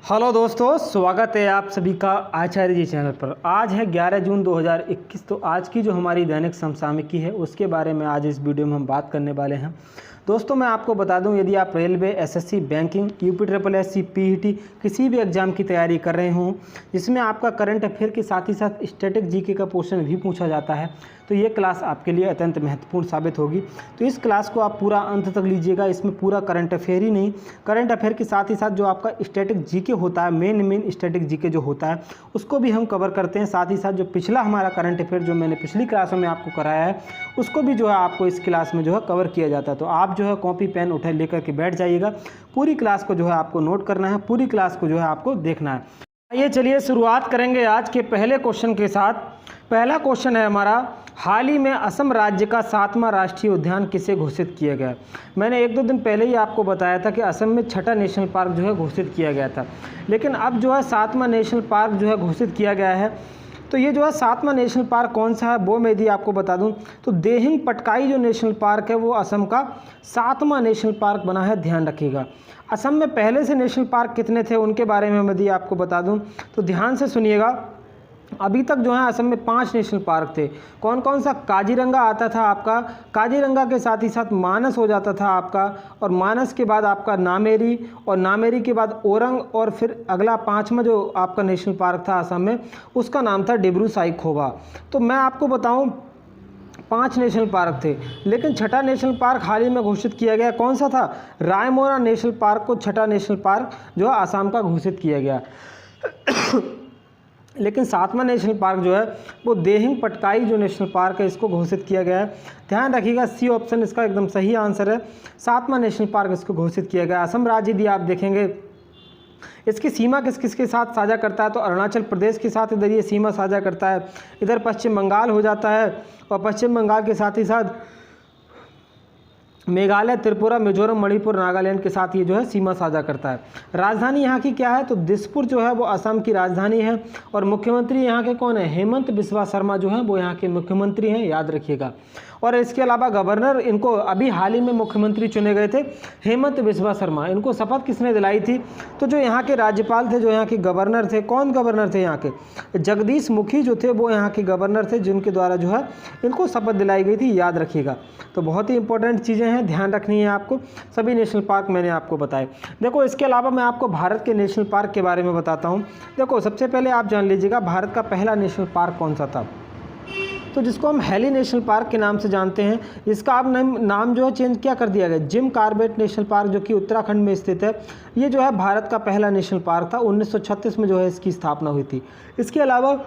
Hello दोस्तों, स्वागत है आप सभी का आचार्य जी चैनल पर। आज है 11 जून 2021। तो आज की जो हमारी दैनिक समसामयिकी है उसके बारे में आज इस वीडियो में हम बात करने वाले हैं। दोस्तों मैं आपको बता दूं, यदि आप railway, SSC, banking, UPSC, PET किसी भी एग्जाम की तैयारी कर रहे हों जिसमें आपका करंट अफेयर के साथ ही साथ स्टैटिक जीके का पोर्शन भी पूछा जाता है, तो ये क्लास आपके लिए अत्यंत महत्वपूर्ण साबित होगी। तो इस क्लास को आप पूरा अंत तक लीजिएगा। इसमें पूरा करंट अफेयर ही नहीं, करंट अफेयर के साथ ही साथ जो आपका स्टैटिक जीके होता है, मेन स्टैटिक जीके जो होता है उसको भी हम कवर करते हैं। साथ ही साथ जो पिछला हमारा करंट अफेयर जो मैंने पिछली क्लासों में आपको कराया है उसको भी जो है आपको इस क्लास में जो है कवर किया जाता है। तो आप जो है कॉपी पेन उठा लेकर के बैठ जाइएगा। पूरी क्लास को जो है आपको नोट करना है, पूरी क्लास को जो है आपको देखना है। आइए चलिए शुरुआत करेंगे आज के पहले क्वेश्चन के साथ। पहला क्वेश्चन है हमारा, हाल ही में असम राज्य का 7वां राष्ट्रीय उद्यान किसे घोषित किया गया? मैंने एक दो दिन पहले ही आपको बताया था कि असम में 6ठा नेशनल पार्क जो है घोषित किया गया था, लेकिन अब जो है 7वां नेशनल पार्क जो है घोषित किया गया है। तो ये जो है 7वां नेशनल पार्क कौन सा है वो मैं यदि आपको बता दूं तो देहिंग पटकाई जो नेशनल पार्क है वो असम का 7वां नेशनल पार्क बना है, ध्यान रखिएगा। असम में पहले से नेशनल पार्क कितने थे उनके बारे में यदि आपको बता दूं तो ध्यान से सुनिएगा। अभी तक जो है असम में 5 नेशनल पार्क थे। कौन कौन सा? काजीरंगा आता था आपका, काजीरंगा के साथ ही साथ मानस हो जाता था आपका, और मानस के बाद आपका नामेरी, और नामेरी के बाद ओरंग, और फिर अगला 5वां जो आपका नेशनल पार्क था असम में उसका नाम था डिब्रू साइखोवा। तो मैं आपको बताऊं 5 नेशनल पार्क थे, लेकिन 6ठा नेशनल पार्क हाल ही में घोषित किया गया। कौन सा था? रायमोना नेशनल पार्क को 6ठा नेशनल पार्क जो है आसाम का घोषित किया गया। लेकिन 7वां नेशनल पार्क जो है वो देहिंग पटकाई जो नेशनल पार्क है इसको घोषित किया गया है। ध्यान रखिएगा, सी ऑप्शन इसका एकदम सही आंसर है। 7वां नेशनल पार्क इसको घोषित किया गया। असम राज्य यदि आप देखेंगे इसकी सीमा किस किस के साथ साझा करता है तो अरुणाचल प्रदेश के साथ इधर ये सीमा साझा करता है, इधर पश्चिम बंगाल हो जाता है, और पश्चिम बंगाल के साथ ही साथ मेघालय, त्रिपुरा, मिजोरम, मणिपुर, नागालैंड के साथ ये जो है सीमा साझा करता है। राजधानी यहाँ की क्या है? तो दिसपुर जो है वो असम की राजधानी है, और मुख्यमंत्री यहाँ के कौन है? हेमंत बिस्वा शर्मा जो है वो यहाँ के मुख्यमंत्री हैं, याद रखिएगा। और इसके अलावा गवर्नर, इनको अभी हाल ही में मुख्यमंत्री चुने गए थे हेमंत बिस्वा शर्मा। इनको शपथ किसने दिलाई थी? तो जो यहाँ के राज्यपाल थे, जो यहाँ के गवर्नर थे, कौन गवर्नर थे यहाँ के? जगदीश मुखी जो थे वो यहाँ के गवर्नर थे, जिनके द्वारा जो है इनको शपथ दिलाई गई थी, याद रखिएगा। तो बहुत ही इंपॉर्टेंट चीज़ें हैं, ध्यान रखनी है आपको। सभी नेशनल पार्क मैंने आपको बताए। देखो इसके अलावा मैं आपको भारत के नेशनल पार्क के बारे में बताता हूँ। देखो सबसे पहले आप जान लीजिएगा भारत का पहला नेशनल पार्क कौन सा था, तो जिसको हम हैली नेशनल पार्क के नाम से जानते हैं, जिसका अब नाम जो है चेंज क्या कर दिया गया, जिम कॉर्बेट नेशनल पार्क, जो कि उत्तराखंड में स्थित है। ये जो है भारत का पहला नेशनल पार्क था, 1936 में जो है इसकी स्थापना हुई थी। इसके अलावा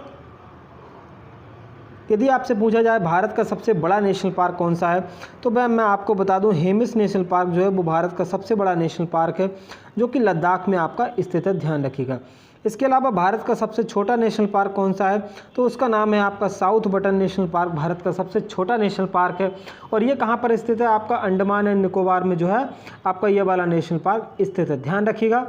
यदि आपसे पूछा जाए भारत का सबसे बड़ा नेशनल पार्क कौन सा है, तो मैं आपको बता दूं हेमिस नेशनल पार्क जो है वो भारत का सबसे बड़ा नेशनल पार्क है, जो कि लद्दाख में आपका स्थित है, ध्यान रखिएगा। इसके अलावा भारत का सबसे छोटा नेशनल पार्क कौन सा है, तो उसका नाम है आपका south button national park. Bharat का सबसे छोटा नेशनल पार्क है, और ये कहाँ पर स्थित है? आपका अंडमान एंड निकोबार में जो है आपका ये वाला नेशनल पार्क स्थित है, ध्यान रखिएगा।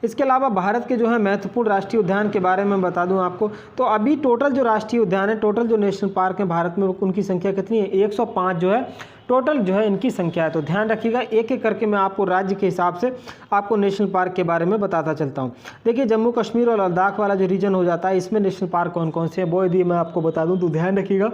इसके अलावा भारत के जो है महत्वपूर्ण राष्ट्रीय उद्यान के बारे में बता दूं आपको, तो अभी टोटल जो राष्ट्रीय उद्यान है, टोटल जो नेशनल पार्क है भारत में, उनकी संख्या कितनी है? 105 जो है टोटल जो है इनकी संख्या है। तो ध्यान रखिएगा, एक एक करके मैं आपको राज्य के हिसाब से आपको नेशनल पार्क के बारे में बताता चलता हूँ। देखिए जम्मू कश्मीर और लद्दाख वाला जो रीजन हो जाता है, इसमें नेशनल पार्क कौन कौन से हैं वो यदि मैं आपको बता दूँ तो ध्यान रखिएगा।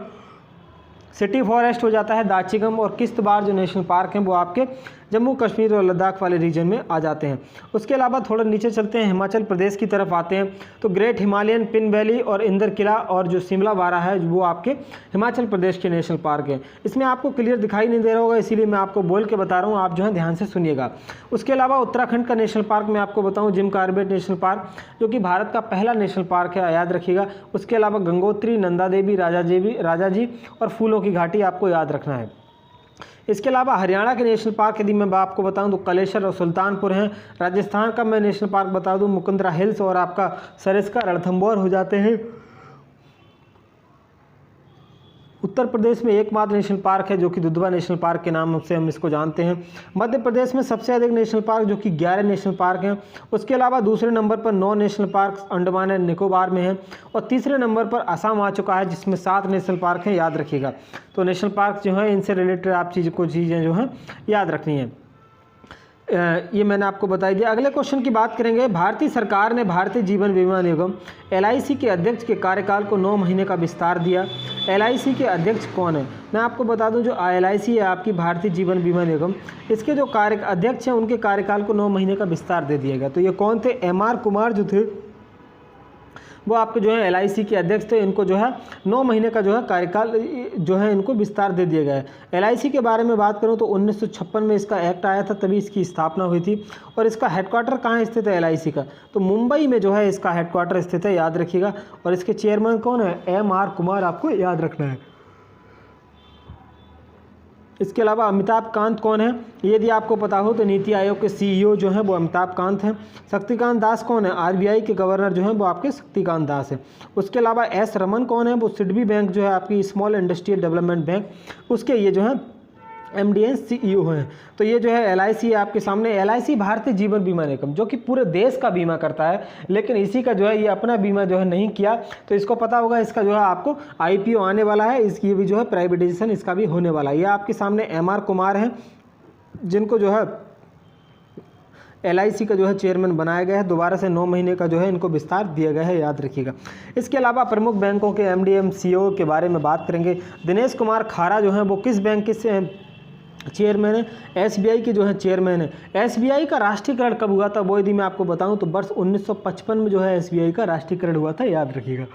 सिटी फॉरेस्ट हो जाता है दाचिगम, और किश्तवाड़ जो नेशनल पार्क हैं वो आपके जम्मू कश्मीर और लद्दाख वाले रीजन में आ जाते हैं। उसके अलावा थोड़ा नीचे चलते हैं, हिमाचल प्रदेश की तरफ आते हैं, तो ग्रेट हिमालयन पिन वैली और इंदर किला और जो शिमला वारा है वो आपके हिमाचल प्रदेश के नेशनल पार्क हैं। इसमें आपको क्लियर दिखाई नहीं दे रहा होगा, इसीलिए मैं आपको बोल के बता रहा हूँ, आप जो है ध्यान से सुनिएगा। उसके अलावा उत्तराखंड का नेशनल पार्क मैं आपको बताऊँ, जिम कॉर्बेट नेशनल पार्क, जो कि भारत का पहला नेशनल पार्क है, याद रखिएगा। उसके अलावा गंगोत्री, नंदा देवी, राजा जी और फूलों की घाटी आपको याद रखना है। इसके अलावा हरियाणा के नेशनल पार्क यदि मैं आपको बताऊं तो कलेश्वर और सुल्तानपुर हैं। राजस्थान का मैं नेशनल पार्क बता दूं, मुकुंदरा हिल्स और आपका सरिस्का, रणथंभौर हो जाते हैं। उत्तर प्रदेश में एकमात्र नेशनल पार्क है जो कि दुधवा नेशनल पार्क के नाम से हम इसको जानते हैं। मध्य प्रदेश में सबसे अधिक नेशनल पार्क जो कि 11 नेशनल पार्क हैं। उसके अलावा दूसरे नंबर पर 9 national park Andaman and Nicobar में हैं, और तीसरे नंबर पर असम आ चुका है जिसमें 7 नेशनल पार्क हैं, याद रखिएगा। तो नेशनल पार्क जो है इनसे रिलेटेड आप चीज़ें जो हैं याद रखनी है। ये मैंने आपको बताई दिया। अगले क्वेश्चन की बात करेंगे। भारतीय सरकार ने भारतीय जीवन बीमा निगम LIC के अध्यक्ष के कार्यकाल को 9 महीने का विस्तार दिया। LIC के अध्यक्ष कौन है? मैं आपको बता दूं, जो LIC है आपकी भारतीय जीवन बीमा निगम, इसके जो अध्यक्ष हैं उनके कार्यकाल को 9 महीने का विस्तार दे दिया गया। तो ये कौन थे? MR कुमार जो थे वो आपके जो है LIC के अध्यक्ष थे। इनको जो है 9 महीने का जो है कार्यकाल जो है इनको विस्तार दे दिया गया है। LIC के बारे में बात करूं तो 1956 में इसका एक्ट आया था, तभी इसकी स्थापना हुई थी। और इसका हेडक्वार्टर कहाँ स्थित है LIC का? तो मुंबई में जो है इसका हेडक्वार्टर स्थित है, याद रखिएगा। और इसके चेयरमैन कौन है? MR कुमार, आपको याद रखना है। इसके अलावा अमिताभ कांत कौन है? यदि आपको पता हो तो नीति आयोग के CEO जो हैं वो अमिताभ कांत हैं। शक्तिकांत दास कौन है? RBI के गवर्नर जो हैं वो आपके शक्तिकांत दास हैं। उसके अलावा S रमन कौन है? वो सिडबी बैंक जो है आपकी स्मॉल इंडस्ट्रियल डेवलपमेंट बैंक, उसके ये जो है MDN CEO हैं। तो ये जो है LIC है आपके सामने। LIC भारतीय जीवन बीमा निगम जो कि पूरे देश का बीमा करता है, लेकिन इसी का जो है ये अपना बीमा जो है नहीं किया। तो इसको पता होगा, इसका जो है आपको IPO आने वाला है, इसकी भी जो है प्राइवेटाइजेशन इसका भी होने वाला है। ये आपके सामने MR कुमार हैं, जिनको जो है LIC का जो है चेयरमैन बनाया गया है। दोबारा से 9 महीने का जो है इनको विस्तार दिया गया है, याद रखिएगा। इसके अलावा प्रमुख बैंकों के MD CEO के बारे में बात करेंगे। दिनेश कुमार खारा जो है वो किस बैंक के चेयरमैन है? SBI के जो है चेयरमैन है। SBI का राष्ट्रीयकरण कब हुआ था वो यदि मैं आपको बताऊं तो वर्ष 1955 में जो है SBI का राष्ट्रीयकरण हुआ था, याद रखिएगा।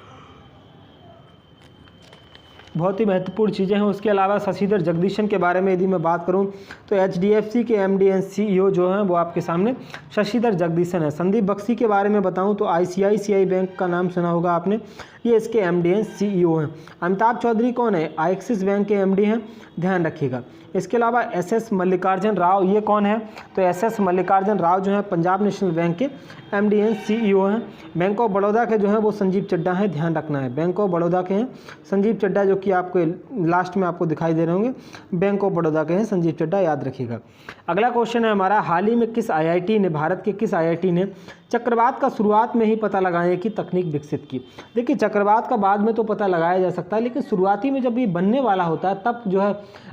बहुत ही महत्वपूर्ण चीज़ें हैं। उसके अलावा शशिधर जगदीशन के बारे में यदि मैं बात करूं तो HDFC के MD CEO जो हैं वो आपके सामने शशिधर जगदीशन है। संदीप बख्शी के बारे में बताऊं तो ICICI बैंक का नाम सुना होगा आपने, ये इसके MD CEO हैं। अमिताभ चौधरी कौन है? एक्सिस बैंक के MD हैं, ध्यान रखिएगा। इसके अलावा SS मल्लिकार्जुन राव, ये कौन है? तो SS मल्लिकार्जुन राव जो है पंजाब नेशनल बैंक के MD CEO हैं। बैंक ऑफ बड़ौदा के जो है वो संजीव चड्ढा हैं, ध्यान रखना है। बैंक ऑफ बड़ौदा के हैं संजीव चड्ढा, जो कि आपको लास्ट में आपको दिखाई दे रहे होंगे। बैंक ऑफ बड़ौदा के हैं संजीव चड्ढा, याद रखिएगा। अगला क्वेश्चन है हमारा, हाल ही में किस IIT ने, भारत के किस IIT ने चक्रवात का शुरुआत में ही पता लगाने की तकनीक विकसित की? देखिए, चक्रवात का बाद में तो पता लगाया जा सकता है, लेकिन शुरुआती में जब ये बनने वाला होता है तब जो है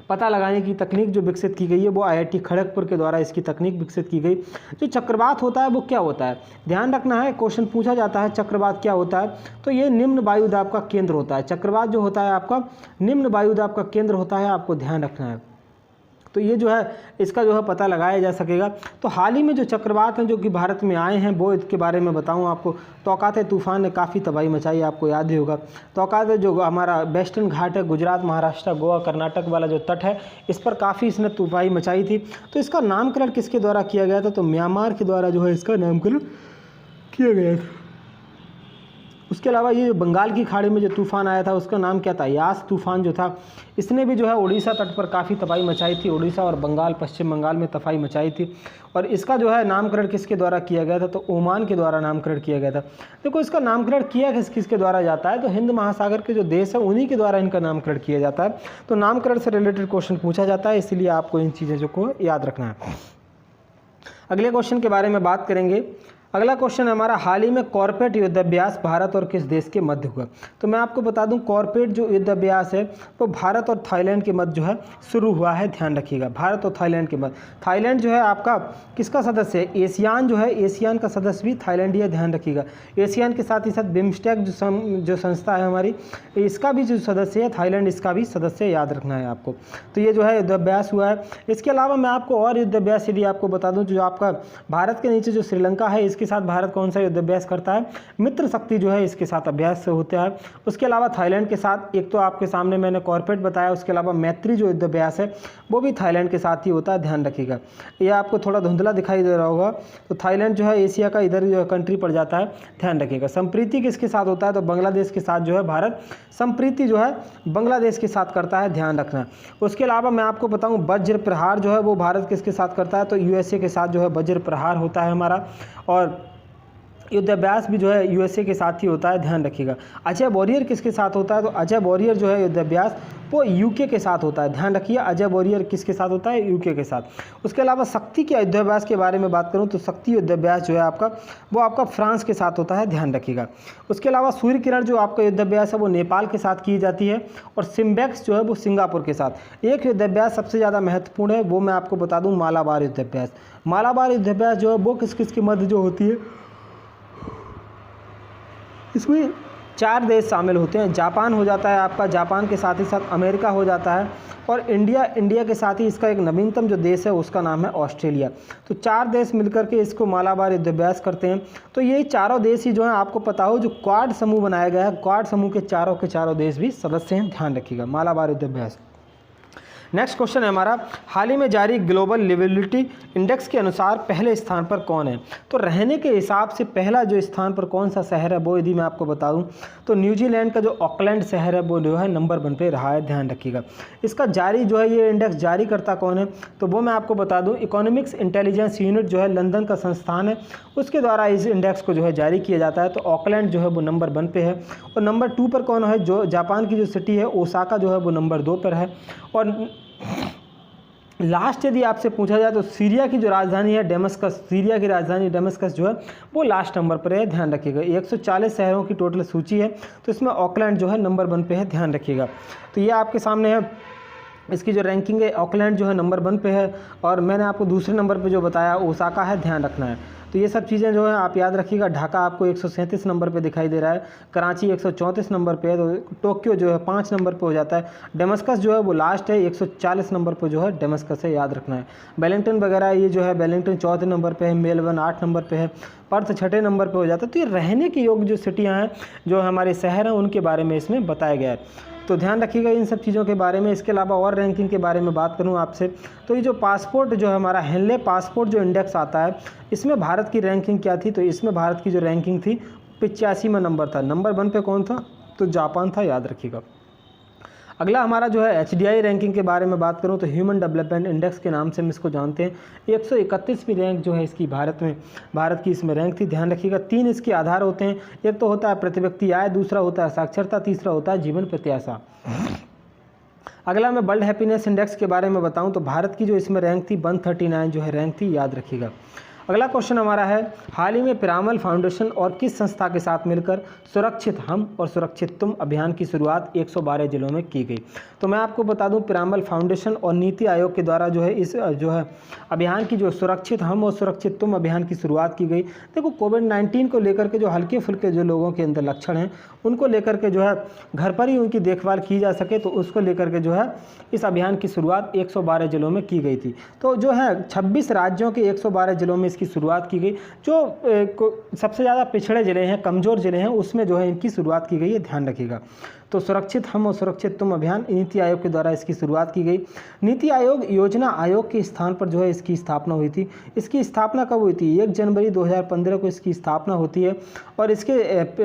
पता लगाने की तकनीक जो विकसित की गई है वो IIT खड़गपुर के द्वारा इसकी तकनीक विकसित की गई। जो चक्रवात होता है वो क्या होता है? ध्यान रखना है, क्वेश्चन पूछा जाता है चक्रवात क्या होता है, तो ये निम्न वायुदाब का केंद्र होता है। चक्रवात जो होता है आपका निम्न वायुदाब का केंद्र होता है, आपको ध्यान रखना है। तो ये जो है इसका जो है पता लगाया जा सकेगा। तो हाल ही में जो चक्रवात हैं जो कि भारत में आए हैं वो इसके बारे में बताऊं आपको। तौकाते तूफान ने काफ़ी तबाही मचाई, आपको याद ही होगा। तौकाते जो हमारा वेस्टर्न घाट है, गुजरात, महाराष्ट्र, गोवा, कर्नाटक वाला जो तट है, इस पर काफ़ी इसने तबाही मचाई थी। तो इसका नामकरण किसके द्वारा किया गया था? तो म्यांमार के द्वारा जो है इसका नामकरण किया गया था। उसके अलावा ये बंगाल की खाड़ी में जो तूफ़ान आया था उसका नाम क्या था? यास तूफ़ान जो था, इसने भी जो है उड़ीसा तट पर काफ़ी तबाही मचाई थी। उड़ीसा और बंगाल, पश्चिम बंगाल में तबाही मचाई थी। और इसका जो है नामकरण किसके द्वारा किया गया था? तो ओमान के द्वारा नामकरण किया गया था। देखो, इसका नामकरण किया किसके द्वारा जाता है? तो हिंद महासागर के जो देश है उन्हीं के द्वारा इनका नामकरण किया जाता है। तो नामकरण से रिलेटेड क्वेश्चन पूछा जाता है, इसलिए आपको इन चीज़ों को याद रखना है। अगले क्वेश्चन के बारे में बात करेंगे। अगला क्वेश्चन हमारा, हाल ही में कॉर्पोरेट युद्धाभ्यास भारत और किस देश के मध्य हुआ? तो मैं आपको बता दूं, कॉर्पोरेट जो युद्धाभ्यास है वो भारत और थाईलैंड के मध्य जो है शुरू हुआ है, ध्यान रखिएगा। भारत और थाईलैंड के मध्य। थाईलैंड जो है आपका किसका सदस्य है? एशियान जो है, एशियान का सदस्य भी थाईलैंड ही है, ध्यान रखिएगा। एशियान के साथ ही साथ बिम्स्टेक जो संस्था है हमारी, इसका भी जो सदस्य है थाईलैंड, इसका भी सदस्य, याद रखना है आपको। तो ये जो है युद्धाभ्यास हुआ है। इसके अलावा मैं आपको और युद्धाभ्यास यदि आपको बता दूँ, जो आपका भारत के नीचे जो श्रीलंका है, इसके साथ भारत कौन सा युद्धाभ्यास करता है? मित्र शक्ति जो है इसके साथ अभ्यास होता है। उसके अलावा थाईलैंड के साथ, एक तो आपके सामने मैंने कॉर्पोरेट बताया, उसके अलावा मैत्री जो युद्धाभ्यास है वो भी थाईलैंड के साथ ही होता है, ध्यान रखिएगा। ये आपको थोड़ा धुंधला दिखाई दे रहा होगा। तो थाईलैंड जो है एशिया का इधर जो है कंट्री पड़ जाता है, ध्यान रखिएगा। संप्रीति किसके साथ होता है? तो बांग्लादेश के साथ जो है भारत संप्रीति जो है बांग्लादेश के साथ करता है, ध्यान रखना। उसके अलावा मैं आपको बताऊं, वज्र प्रहार जो है वो भारत किसके साथ करता है? तो USA के साथ जो है वज्र प्रहार होता है हमारा। और युद्धाभ्यास भी जो है यूएसए के साथ ही होता है, ध्यान रखिएगा। अजय वॉरियर किसके साथ होता है? तो अजय वॉरियर जो है युद्धाभ्यास वो यूके के साथ होता है, ध्यान रखिए। अजय वॉरियर किसके साथ होता है? यूके के साथ। उसके अलावा शक्ति के युद्धाभ्यास के बारे में बात करूं तो शक्ति युद्धाभ्यास जो है आपका वो आपका फ्रांस के साथ होता है, ध्यान रखिएगा। उसके अलावा सूर्य किरण जो आपका युद्धाभ्यास है वो नेपाल के साथ की जाती है, और सिम्बेक्स जो है वो सिंगापुर के साथ। एक युद्धाभ्यास सबसे ज़्यादा महत्वपूर्ण है, वो मैं आपको बता दूँ, मालाबार युद्धाभ्यास। मालाबार युद्धाभ्यास जो है वो किस किस के मध्य जो होती है, इसमें 4 देश शामिल होते हैं। जापान हो जाता है आपका, जापान के साथ ही साथ अमेरिका हो जाता है, और इंडिया के साथ ही इसका एक नवीनतम जो देश है उसका नाम है ऑस्ट्रेलिया। तो 4 देश मिलकर के इसको मालाबार युद्धाभ्यास करते हैं। तो ये चारों देश ही जो है आपको पता हो जो क्वाड समूह बनाया गया है, क्वाड समूह के चारों देश भी सदस्य हैं, ध्यान रखिएगा। मालाबार युद्धाभ्यास। नेक्स्ट क्वेश्चन है हमारा, हाल ही में जारी ग्लोबल लिविबिलिटी इंडेक्स के अनुसार पहले स्थान पर कौन है? तो रहने के हिसाब से पहला जो स्थान पर कौन सा शहर है वो यदि मैं आपको बता दूं तो न्यूजीलैंड का जो ऑकलैंड शहर है वो जो है नंबर 1 पे रहा है, ध्यान रखिएगा। इसका जारी जो है ये इंडेक्स जारी करता कौन है? तो वो मैं आपको बता दूँ, इकोनॉमिक्स इंटेलिजेंस यूनिट जो है लंदन का संस्थान है, उसके द्वारा इस इंडेक्स को जो है जारी किया जाता है। तो ऑकलैंड जो है वो नंबर 1 पे है, और नंबर 2 पर कौन है? जो जापान की जो सिटी है ओसाका जो है वो नंबर 2 पर है। और लास्ट यदि आपसे पूछा जाए तो सीरिया की जो राजधानी है डेमस्कस, सीरिया की राजधानी डेमस्कस जो है वो लास्ट नंबर पर है, ध्यान रखिएगा। 140 शहरों की टोटल सूची है, तो इसमें ऑकलैंड जो है नंबर 1 पे है, ध्यान रखिएगा। तो ये आपके सामने है, इसकी जो रैंकिंग है ऑकलैंड जो है नंबर 1 पे है, और मैंने आपको दूसरे नंबर पे जो बताया ओसाका है, ध्यान रखना है। तो ये सब चीज़ें जो है आप याद रखिएगा। ढाका आपको 137 नंबर पे दिखाई दे रहा है, कराची 134 नंबर पे है, तो टोक्यो जो है 5 नंबर पे हो जाता है। डेमस्कस जो है वो लास्ट है, 140 नंबर पे जो है डेमस्कस है, याद रखना है। वेलिंगटन वगैरह ये जो है वेलिंगटन 4थे नंबर पे है, मेलबर्न 8 नंबर पे है, पर्थ 6ठे नंबर पे हो जाता है। तो ये रहने के योग्य जो सिटियाँ हैं, जो हमारे शहर हैं, उनके बारे में इसमें बताया गया है। तो ध्यान रखिएगा इन सब चीज़ों के बारे में। इसके अलावा और रैंकिंग के बारे में बात करूं आपसे, तो ये जो पासपोर्ट जो है हमारा हेनले पासपोर्ट जो इंडेक्स आता है, इसमें भारत की रैंकिंग क्या थी? तो इसमें भारत की जो रैंकिंग थी 85वां नंबर था। नंबर 1 पे कौन था? तो जापान था, याद रखिएगा। अगला हमारा जो है HDI रैंकिंग के बारे में बात करूं तो ह्यूमन डेवलपमेंट इंडेक्स के नाम से हम इसको जानते हैं। 131वीं रैंक जो है इसकी भारत की इसमें रैंक थी, ध्यान रखिएगा। 3 इसके आधार होते हैं, एक तो होता है प्रति व्यक्ति आय, दूसरा होता है साक्षरता, तीसरा होता है जीवन प्रत्याशा। अगला मैं वर्ल्ड हैप्पीनेस इंडेक्स के बारे में बताऊं तो भारत की जो इसमें रैंक थी 139 जो है रैंक थी, याद रखिएगा। अगला क्वेश्चन हमारा है, हाल ही में पिरामल फाउंडेशन और किस संस्था के साथ मिलकर सुरक्षित हम और सुरक्षित तुम अभियान की शुरुआत 112 जिलों में की गई? तो मैं आपको बता दूं, पिरामल फाउंडेशन और नीति आयोग के द्वारा जो है इस जो है अभियान की जो सुरक्षित हम और सुरक्षित तुम अभियान की शुरुआत की गई। देखो कोविड-19 को लेकर के जो हल्के फुल्के जो लोगों के अंदर लक्षण हैं उनको लेकर के जो है घर पर ही उनकी देखभाल की जा सके, तो उसको लेकर के जो है इस अभियान की शुरुआत 112 जिलों में की गई थी। तो जो है 26 राज्यों के 112 जिलों में की शुरुआत की गई। जो सबसे ज़्यादा पिछड़े ज़िले हैं, कमज़ोर ज़िले हैं, उसमें जो है इनकी शुरुआत की गई है, ध्यान रखिएगा। तो सुरक्षित हम और सुरक्षित तुम अभियान नीति आयोग के द्वारा इसकी शुरुआत की गई। नीति आयोग योजना आयोग के स्थान पर जो है इसकी स्थापना हुई थी। इसकी स्थापना कब हुई थी? 1 जनवरी 2015 को इसकी स्थापना होती है। और इसके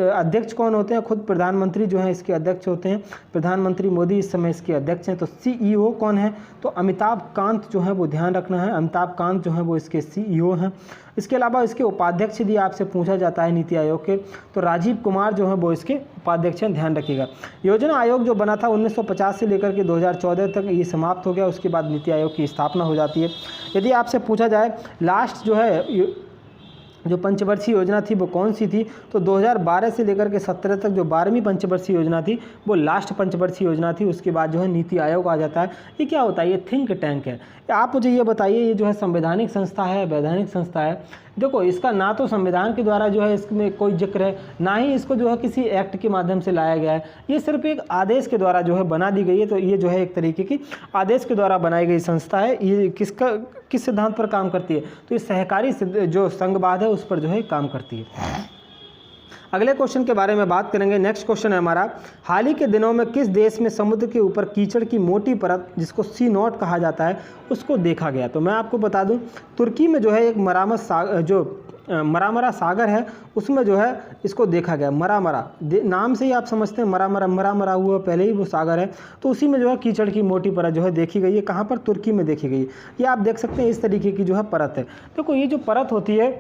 अध्यक्ष कौन होते हैं? खुद प्रधानमंत्री जो हैं इसके अध्यक्ष होते हैं। प्रधानमंत्री मोदी इस समय इसके अध्यक्ष हैं। तो CEO कौन है? तो अमिताभ कांत जो है वो, ध्यान रखना है, अमिताभ कांत जो है वो इसके CEO हैं। इसके अलावा इसके उपाध्यक्ष यदि आपसे पूछा जाता है नीति आयोग के, तो राजीव कुमार जो है वो इसके उपाध्यक्ष हैं, ध्यान रखिएगा। योजना आयोग जो बना था 1950 से लेकर के 2014 तक ये समाप्त हो गया। उसके बाद नीति आयोग की स्थापना हो जाती है। यदि आपसे पूछा जाए लास्ट जो है जो पंचवर्षीय योजना थी वो कौन सी थी, तो 2012 से लेकर के 17 तक जो 12वीं पंचवर्षीय योजना थी वो लास्ट पंचवर्षीय योजना थी। उसके बाद जो है नीति आयोग आ जाता है। ये क्या होता है? ये थिंक टैंक है। आप मुझे ये बताइए, ये जो है संवैधानिक संस्था है, वैधानिक संस्था है? देखो इसका ना तो संविधान के द्वारा जो है इसमें कोई जिक्र है, ना ही इसको जो है किसी एक्ट के माध्यम से लाया गया है। ये सिर्फ एक आदेश के द्वारा जो है बना दी गई है। तो ये जो है एक तरीके की आदेश के द्वारा बनाई गई संस्था है। ये किस सिद्धांत पर काम करती है? तो ये सहकारी जो संघवाद है उस पर जो है काम करती है। अगले क्वेश्चन के बारे में बात करेंगे। नेक्स्ट क्वेश्चन है हमारा, हाल ही के दिनों में किस देश में समुद्र के ऊपर कीचड़ की मोटी परत जिसको सी नॉट कहा जाता है उसको देखा गया? तो मैं आपको बता दूं, तुर्की में जो है एक मरामरा सागर है, उसमें जो है इसको देखा गया। मरामरा नाम से ही आप समझते हैं, मरा हुआ पहले ही वो सागर है। तो उसी में जो है कीचड़ की मोटी परत जो है देखी गई है। कहाँ पर? तुर्की में देखी गई है। ये आप देख सकते हैं, इस तरीके की जो है परत है। देखो ये जो परत होती है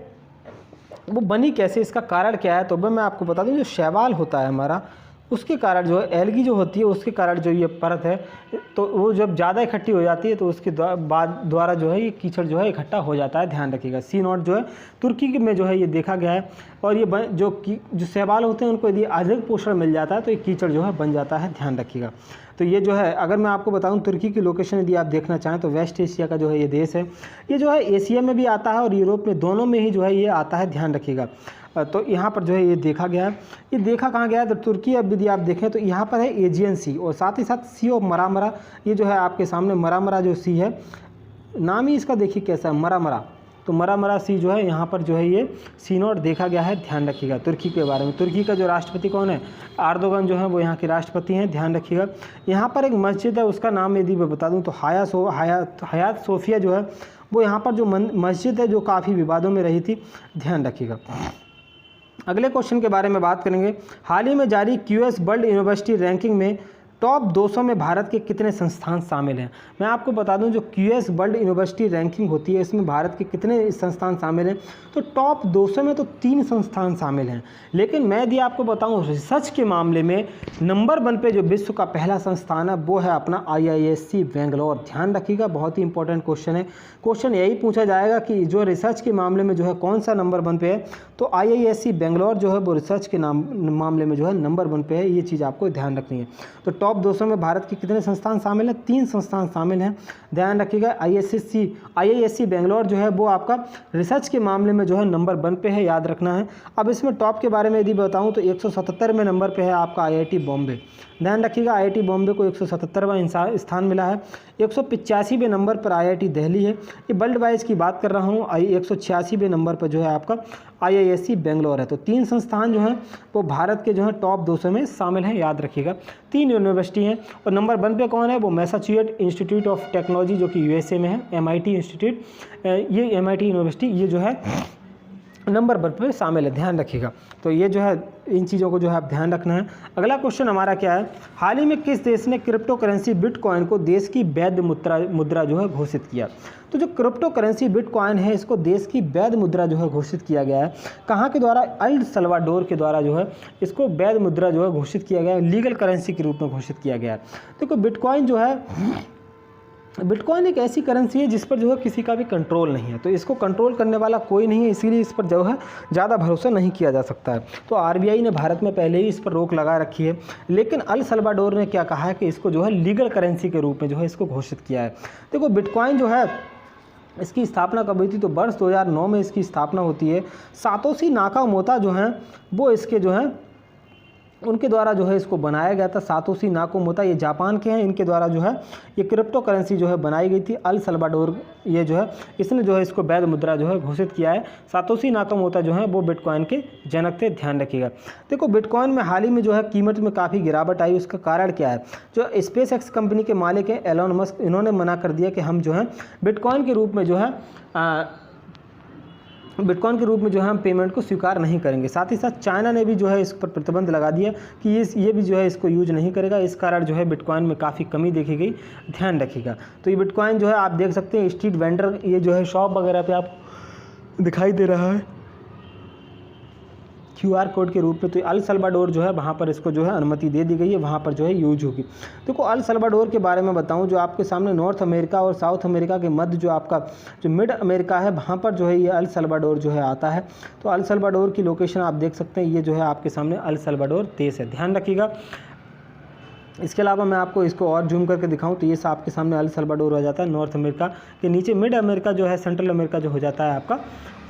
वो बनी कैसे, इसका कारण क्या है, तो अब मैं आपको बता दूं, जो शैवाल होता है हमारा, उसके कारण जो है एल्गी जो होती है उसके कारण जो ये परत है, तो वो जब ज़्यादा इकट्ठी हो जाती है तो उसके द्वारा जो है ये कीचड़ जो है इकट्ठा हो जाता है, ध्यान रखिएगा। C0 जो है तुर्की में जो है ये देखा गया है, और ये जो शैवाल होते हैं उनको यदि अधिक पोषण मिल जाता है तो ये कीचड़ जो है बन जाता है, ध्यान रखिएगा। तो ये जो है, अगर मैं आपको बताऊं तुर्की की लोकेशन यदि आप देखना चाहें तो वेस्ट एशिया का जो है ये देश है। ये जो है एशिया में भी आता है और यूरोप में, दोनों में ही जो है ये आता है, ध्यान रखिएगा। तो यहाँ पर जो है ये देखा गया है। ये देखा कहाँ गया है, तो तुर्की। अब यदि आप देखें तो यहाँ पर है एजियन सी, और साथ ही साथ सी ऑफ मरामरा। ये जो है आपके सामने मरामरा जो सी है, नाम ही इसका देखिए कैसा है, मरामरा। तो मरामरा सी जो है यहाँ पर जो है ये C0 देखा गया है, ध्यान रखिएगा। तुर्की के बारे में, तुर्की का जो राष्ट्रपति कौन है, एर्दोगन जो है वो यहाँ के राष्ट्रपति हैं, ध्यान रखिएगा। यहाँ पर एक मस्जिद है, उसका नाम यदि मैं बता दूँ तो हयात सोफिया जो है वो यहाँ पर जो मस्जिद है जो काफ़ी विवादों में रही थी, ध्यान रखिएगा। अगले क्वेश्चन के बारे में बात करेंगे। हाल ही में जारी QS वर्ल्ड यूनिवर्सिटी रैंकिंग में टॉप 200 में भारत के कितने संस्थान शामिल हैं। मैं आपको बता दूं, जो QS वर्ल्ड यूनिवर्सिटी रैंकिंग होती है इसमें भारत के कितने संस्थान शामिल हैं, तो टॉप 200 में तो 3 संस्थान शामिल हैं। लेकिन मैं यदि आपको बताऊं रिसर्च के मामले में नंबर 1 पे जो विश्व का पहला संस्थान है वो है अपना IISc बेंगलोर, ध्यान रखिएगा। बहुत ही इंपॉर्टेंट क्वेश्चन है। क्वेश्चन यही पूछा जाएगा कि जो रिसर्च के मामले में जो है कौन सा नंबर 1 पे है, तो IISc बेंगलोर जो है वो रिसर्च के मामले में जो है नंबर 1 पे है। ये चीज़ आपको ध्यान रखनी है। तो टॉप 200 में भारत के कितने संस्थान शामिल हैं, 3 संस्थान शामिल हैं, ध्यान रखिएगा। IISc बेंगलोर जो है वो आपका रिसर्च के मामले में जो है नंबर 1 पे है, याद रखना है। अब इसमें टॉप के बारे में यदि बताऊं तो 177वें नंबर पे है आपका IIT बॉम्बे, ध्यान रखिएगा। IIT बॉम्बे को 177वां स्थान मिला है। 185वें नंबर पर IIT दिल्ली है। ये वर्ल्ड वाइज की बात कर रहा हूँ। 186वें नंबर पर जो है आपका IISc बेंगलोर है। तो 3 संस्थान जो हैं वो भारत के जो है टॉप 200 में शामिल हैं, याद रखिएगा। 3 यूनिवर्सिटी हैं, और नंबर 1 पे कौन है, वो मैसाचुसेट्स इंस्टीट्यूट ऑफ टेक्नोलॉजी जो कि USA में है, MIT इंस्टीट्यूट। ये MIT यूनिवर्सिटी ये जो है नंबर 1 पे शामिल है, ध्यान रखिएगा। तो ये जो है इन चीज़ों को जो है आप ध्यान रखना है। अगला क्वेश्चन हमारा क्या है, हाल ही में किस देश ने क्रिप्टो करेंसी बिटकॉइन को देश की वैध मुद्रा जो है घोषित किया। तो जो क्रिप्टो करेंसी बिटकॉइन है इसको देश की वैध मुद्रा जो है घोषित किया गया है। कहाँ के द्वारा, अल सल्वाडोर के द्वारा जो है इसको वैध मुद्रा जो है घोषित किया गया है, लीगल करेंसी के रूप में घोषित किया गया है। देखो बिटकॉइन जो है, बिटकॉइन एक ऐसी करेंसी है जिस पर जो है किसी का भी कंट्रोल नहीं है, तो इसको कंट्रोल करने वाला कोई नहीं है, इसीलिए इस पर जो है ज़्यादा भरोसा नहीं किया जा सकता है। तो RBI ने भारत में पहले ही इस पर रोक लगा रखी है, लेकिन अल सल्वाडोर ने क्या कहा है कि इसको जो है लीगल करेंसी के रूप में जो है इसको घोषित किया है। देखो बिटकॉइन जो है इसकी स्थापना कब हुई थी, तो वर्ष 2009 में इसकी स्थापना होती है। सातोशी नाकामोतो जो हैं वो इसके जो हैं उनके द्वारा जो है इसको बनाया गया था। सातोशी नाकामोतो ये जापान के हैं, इनके द्वारा जो है ये क्रिप्टो करेंसी जो है बनाई गई थी। अल सल्वाडोर ये जो है इसने जो है इसको वैध मुद्रा जो है घोषित किया है। सातोशी नाकामोतो जो है वो बिटकॉइन के जनक थे, ध्यान रखिएगा। देखो बिटकॉइन में हाल ही में जो है कीमत में काफ़ी गिरावट आई, उसका कारण क्या है, जो SpaceX कंपनी के मालिक हैं एलन मस्क, इन्होंने मना कर दिया कि हम जो है बिटकॉइन के रूप में जो है हम पेमेंट को स्वीकार नहीं करेंगे। साथ ही साथ चाइना ने भी जो है इस पर प्रतिबंध लगा दिया कि ये भी जो है इसको यूज नहीं करेगा। इस कारण जो है बिटकॉइन में काफ़ी कमी देखी गई, ध्यान रखिएगा। तो ये बिटकॉइन जो है आप देख सकते हैं स्ट्रीट वेंडर, ये जो है शॉप वगैरह पे आप दिखाई दे रहा है QR कोड के रूप में। तो अल सल्वाडोर जो है वहाँ पर इसको जो है अनुमति दे दी गई है, वहाँ पर जो है यूज होगी। देखो अल सल्वाडोर के बारे में बताऊँ, जो आपके सामने नॉर्थ अमेरिका और साउथ अमेरिका के मध्य जो आपका जो मिड अमेरिका है वहाँ पर जो है ये अल सल्वाडोर जो है आता है। तो अल सल्वाडोर की लोकेशन आप देख सकते हैं, ये जो है आपके सामने अल सल्वाडोर देश है, ध्यान रखिएगा। इसके अलावा मैं आपको इसको और जूम करके दिखाऊं तो ये आपके सामने अल सल्वाडोर हो जाता है नॉर्थ अमेरिका के नीचे। मिड अमेरिका जो है सेंट्रल अमेरिका जो हो जाता है आपका,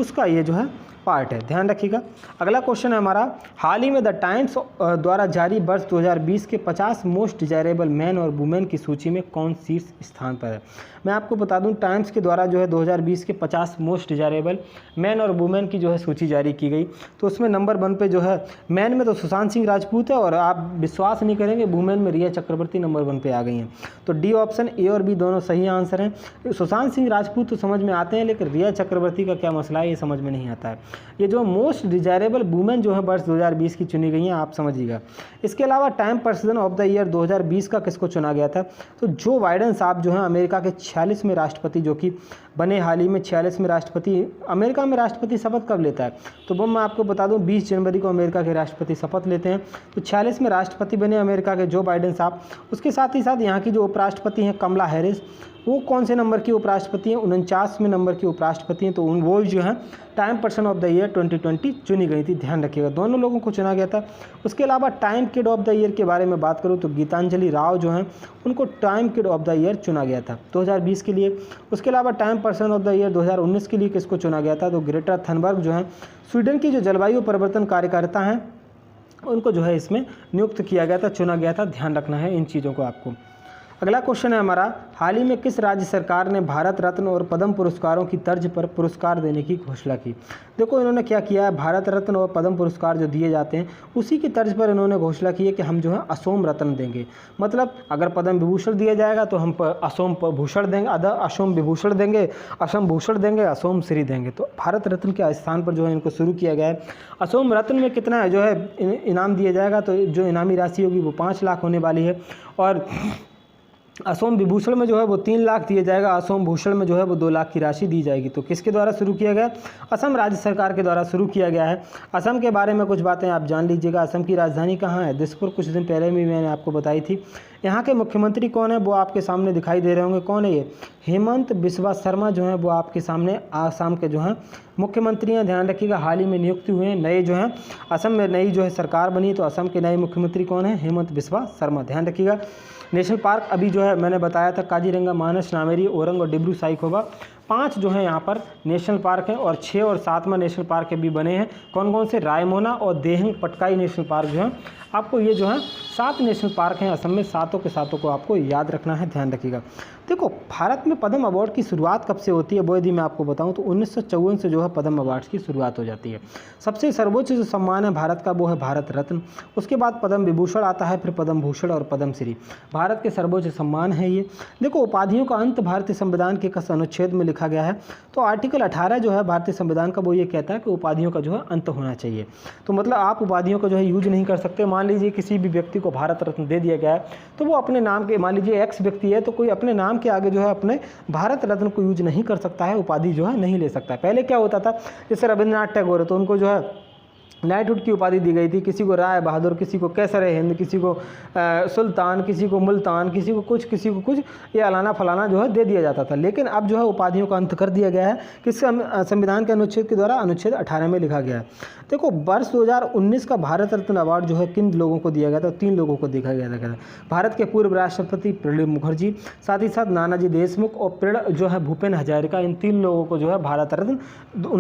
उसका ये जो है पार्ट है, ध्यान रखिएगा। अगला क्वेश्चन है हमारा, हाल ही में द टाइम्स द्वारा जारी वर्ष 2020 के 50 मोस्ट डिजायरेबल मैन और वुमेन की सूची में कौन शीर्ष स्थान पर है। मैं आपको बता दूं टाइम्स के द्वारा जो है 2020 के 50 मोस्ट डिजायरेबल मैन और वुमेन की जो है सूची जारी की गई। तो उसमें नंबर 1 पे जो है मैन में तो सुशांत सिंह राजपूत है, और आप विश्वास नहीं करेंगे वुमेन में रिया चक्रवर्ती नंबर 1 पे आ गई हैं। तो डी ऑप्शन, ए और बी दोनों सही आंसर हैं। सुशांत सिंह राजपूत तो समझ में आते हैं, लेकिन रिया चक्रवर्ती का क्या मसला है ये समझ में नहीं आता है। ये जो मोस्ट डिजायरेबल वुमेन जो है वर्ष 2020 की चुनी गई हैं, आप समझिएगा। इसके अलावा time person of the year 2020 का किसको चुना गया था? तो जो बाइडेन साहब जो हैं अमेरिका के 46वें राष्ट्रपति जो कि बने हाल ही में 46वें राष्ट्रपति। अमेरिका में राष्ट्रपति शपथ कब लेता है? तो वो मैं आपको बता दूं 20 जनवरी को अमेरिका के राष्ट्रपति शपथ लेते हैं। तो 46वें राष्ट्रपति बने अमेरिका के जो बाइडेन साहब। उसके साथ ही साथ यहाँ की जो उपराष्ट्रपति हैं कमला हैरिस, वो कौन से नंबर की उपराष्ट्रपति हैं? 49वें नंबर की उपराष्ट्रपति हैं। तो वो जो है time person of the year 2020 चुनी गई थी, ध्यान रखिएगा, दोनों लोगों को चुना गया था। उसके अलावा time kid of the year के बारे में बात करूं तो गीतांजलि राव जो हैं उनको time kid of the year चुना गया था 2020 के लिए। उसके अलावा time person of the year 2019 के लिए किसको चुना गया था? तो ग्रेटा थनबर्ग जो हैं स्वीडन की जो जलवायु परिवर्तन कार्यकर्ता हैं उनको जो है इसमें नियुक्त किया गया था, चुना गया था, ध्यान रखना है इन चीज़ों को आपको। अगला क्वेश्चन है हमारा, हाल ही में किस राज्य सरकार ने भारत रत्न और पद्म पुरस्कारों की तर्ज पर पुरस्कार देने की घोषणा की? देखो इन्होंने क्या किया है, भारत रत्न और पद्म पुरस्कार जो दिए जाते हैं उसी की तर्ज पर इन्होंने घोषणा की है कि हम जो है असोम रत्न देंगे। मतलब अगर पद्म विभूषण दिया जाएगा तो हम असोम भूषण देंगे, असोम विभूषण देंगे, असम भूषण देंगे, असोम श्री देंगे। तो भारत रत्न के स्थान पर जो है इनको शुरू किया गया है। असोम रत्न में कितना जो है इनाम दिया जाएगा? तो जो इनामी राशि होगी वो 5 लाख होने वाली है, और असोम विभूषण में जो है वो 3 लाख दिया जाएगा, असोम भूषण में जो है वो 2 लाख की राशि दी जाएगी। तो किसके द्वारा शुरू किया गया? असम राज्य सरकार के द्वारा शुरू किया गया है। असम के बारे में कुछ बातें आप जान लीजिएगा। असम की राजधानी कहाँ है? दिसपुर, कुछ दिन पहले भी मैंने आपको बताई थी। यहाँ के मुख्यमंत्री कौन है? वो आपके सामने दिखाई दे रहे होंगे। कौन है ये? हेमंत बिस्वा शर्मा जो है वो आपके सामने आसाम के जो हैं मुख्यमंत्री हैं, ध्यान रखिएगा। हाल ही में नियुक्त हुए हैं, नए जो हैं असम में नई जो है सरकार बनी, तो असम के नए मुख्यमंत्री कौन है? हेमंत बिस्वा शर्मा, ध्यान रखिएगा। नेशनल पार्क अभी जो है मैंने बताया था काजीरंगा, मानस, नामेरी, औरंग और डिब्रू साइखोवा, 5 जो है यहाँ पर नेशनल पार्क हैं, और 6 और 7वां नेशनल पार्क भी बने हैं। कौन कौन से? रायमोना और देहंग पटकाई नेशनल पार्क जो है आपको, ये जो है 7 नेशनल पार्क हैं असम में, सातों के सातों को आपको याद रखना है, ध्यान रखिएगा। देखो भारत में पद्म अवार्ड की शुरुआत कब से होती है वो यदि मैं आपको बताऊं तो 1954 से जो है पद्म अवार्ड्स की शुरुआत हो जाती है। सबसे सर्वोच्च जो सम्मान है भारत का वो है भारत रत्न, उसके बाद पद्म विभूषण आता है, फिर पद्म भूषण और पद्म श्री, भारत के सर्वोच्च सम्मान है ये। देखो उपाधियों का अंत भारतीय संविधान के किस अनुच्छेद में लिखा गया है? तो आर्टिकल 18 जो है भारतीय संविधान का वो ये कहता है कि उपाधियों का जो है अंत होना चाहिए। तो मतलब आप उपाधियों का जो है यूज नहीं कर सकते। मान लीजिए किसी भी व्यक्ति को भारत रत्न दे दिया गया है तो वो अपने नाम के, मान लीजिए एक्स व्यक्ति है तो कोई अपने नाम के आगे जो है अपने भारत रत्न को यूज नहीं कर सकता है, उपाधि जो है नहीं ले सकता है। पहले क्या होता था, जैसे रविंद्रनाथ टैगोर है तो उनको जो है नाइटहुड की उपाधि दी गई थी, किसी को राय बहादुर, किसी को कैसर हिंद, किसी को सुल्तान, किसी को मुल्तान, किसी को कुछ, ये अलाना फलाना जो है दे दिया जाता था। लेकिन अब जो है उपाधियों का अंत कर दिया गया है, किस संविधान के अनुच्छेद के द्वारा? अनुच्छेद 18 में लिखा गया है। देखो वर्ष 2019 का भारत रत्न अवार्ड जो है किन लोगों को दिया गया था? 3 लोगों को देखा गया था। भारत के पूर्व राष्ट्रपति प्रणब मुखर्जी, साथ ही साथ नानाजी देशमुख और जो है भूपेन हजारिका, इन 3 लोगों को जो है भारत रत्न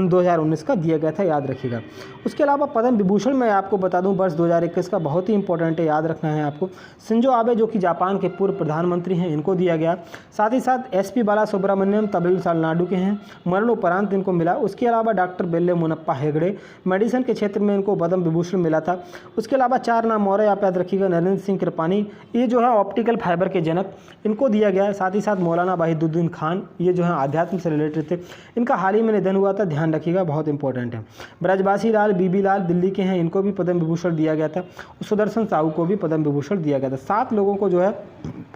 2019 का दिया गया था, याद रखिएगा। उसके अलावा पद्म विभूषण मैं आपको बता दूं वर्ष 2021 का बहुत ही इंपॉर्टेंट है, याद रखना है आपको। शिंजो आबे जो कि जापान के पूर्व प्रधानमंत्री हैं, इनको दिया गया। साथ ही साथ एसपी बाला सुब्रमण्यम तमिलनाडु के हैं, मरणोपरांत इनको मिला। उसके अलावा डॉक्टर बेल्ले मुनप्पा हेगड़े, मेडिसिन के क्षेत्र में इनको पद्म विभूषण मिला था। उसके अलावा 4 नाम और आप याद रखिएगा, नरेंद्र सिंह कृपानी, ये जो है ऑप्टिकल फाइबर के जनक, इनको दिया गया है। साथ ही साथ मौलाना वहीदुद्दीन खान, ये जो है आध्यात्म से रिलेटेड थे, इनका हाल ही में निधन हुआ था, ध्यान रखिएगा, बहुत इंपॉर्टेंट है। ब्रजबासी लाल, बीबी लाल दिल्ली के हैं, इनको भी पद्म विभूषण दिया गया था। सुदर्शन साहू को भी पद्म विभूषण दिया गया था। 7 लोगों को जो है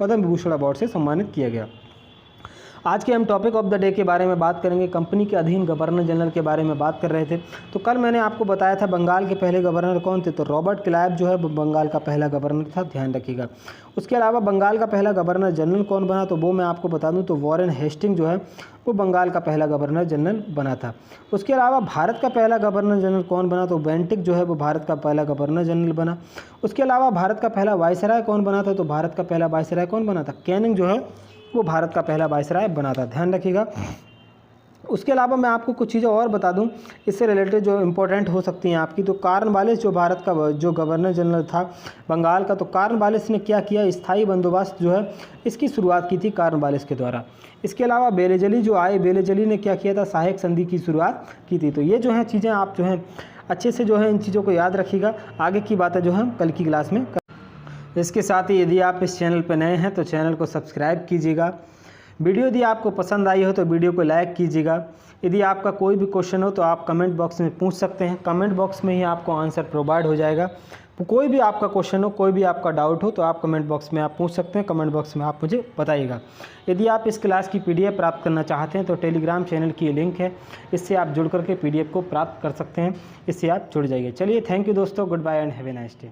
पद्म विभूषण अवार्ड से सम्मानित किया गया। आज के हम टॉपिक ऑफ द डे के बारे में बात करेंगे, कंपनी के अधीन गवर्नर जनरल के बारे में बात कर रहे थे। तो कल मैंने आपको बताया था बंगाल के पहले गवर्नर कौन थे, तो रॉबर्ट क्लाइव जो है बंगाल का पहला गवर्नर था, ध्यान रखिएगा। उसके अलावा बंगाल का पहला गवर्नर जनरल कौन बना, तो वो मैं आपको बता दूं तो वॉरेन हेस्टिंग जो है वो बंगाल का पहला गवर्नर जनरल बना था। उसके अलावा भारत का पहला गवर्नर जनरल कौन बना, तो बेंटिक जो है वो भारत का पहला गवर्नर जनरल बना। उसके अलावा भारत का पहला वायसराय कौन बना था, तो भारत का पहला वायसराय कौन बना था, कैनिंग जो है वो भारत का पहला वायसराय बना था, ध्यान रखिएगा। उसके अलावा मैं आपको कुछ चीज़ें और बता दूं इससे रिलेटेड जो इम्पोर्टेंट हो सकती हैं आपकी। तो कॉर्नवालिस जो भारत का जो गवर्नर जनरल था बंगाल का, तो कॉर्नवालिस ने क्या किया, स्थायी बंदोबस्त जो है इसकी शुरुआत की थी कॉर्नवालिस के द्वारा। इसके अलावा बेलेजली जो आए, बेलेजली ने क्या किया था, सहायक संधि की शुरुआत की थी। तो ये जो है चीज़ें आप जो है अच्छे से जो है इन चीज़ों को याद रखिएगा, आगे की बातें जो है कल की क्लास में। इसके साथ ही यदि आप इस चैनल पर नए हैं तो चैनल को सब्सक्राइब कीजिएगा। वीडियो यदि आपको पसंद आई हो तो वीडियो को लाइक कीजिएगा। यदि आपका कोई भी क्वेश्चन हो तो आप कमेंट बॉक्स में पूछ सकते हैं, कमेंट बॉक्स में ही आपको आंसर प्रोवाइड हो जाएगा। तो कोई भी आपका क्वेश्चन हो, कोई भी आपका डाउट हो तो आप कमेंट बॉक्स में आप पूछ सकते हैं, कमेंट बॉक्स में आप मुझे बताइएगा। यदि आप इस क्लास की PDF प्राप्त करना चाहते हैं तो टेलीग्राम चैनल की लिंक है, इससे आप जुड़ करके PDF को प्राप्त कर सकते हैं, इससे आप जुड़ जाइए। चलिए, थैंक यू दोस्तों, goodbye and have a nice day.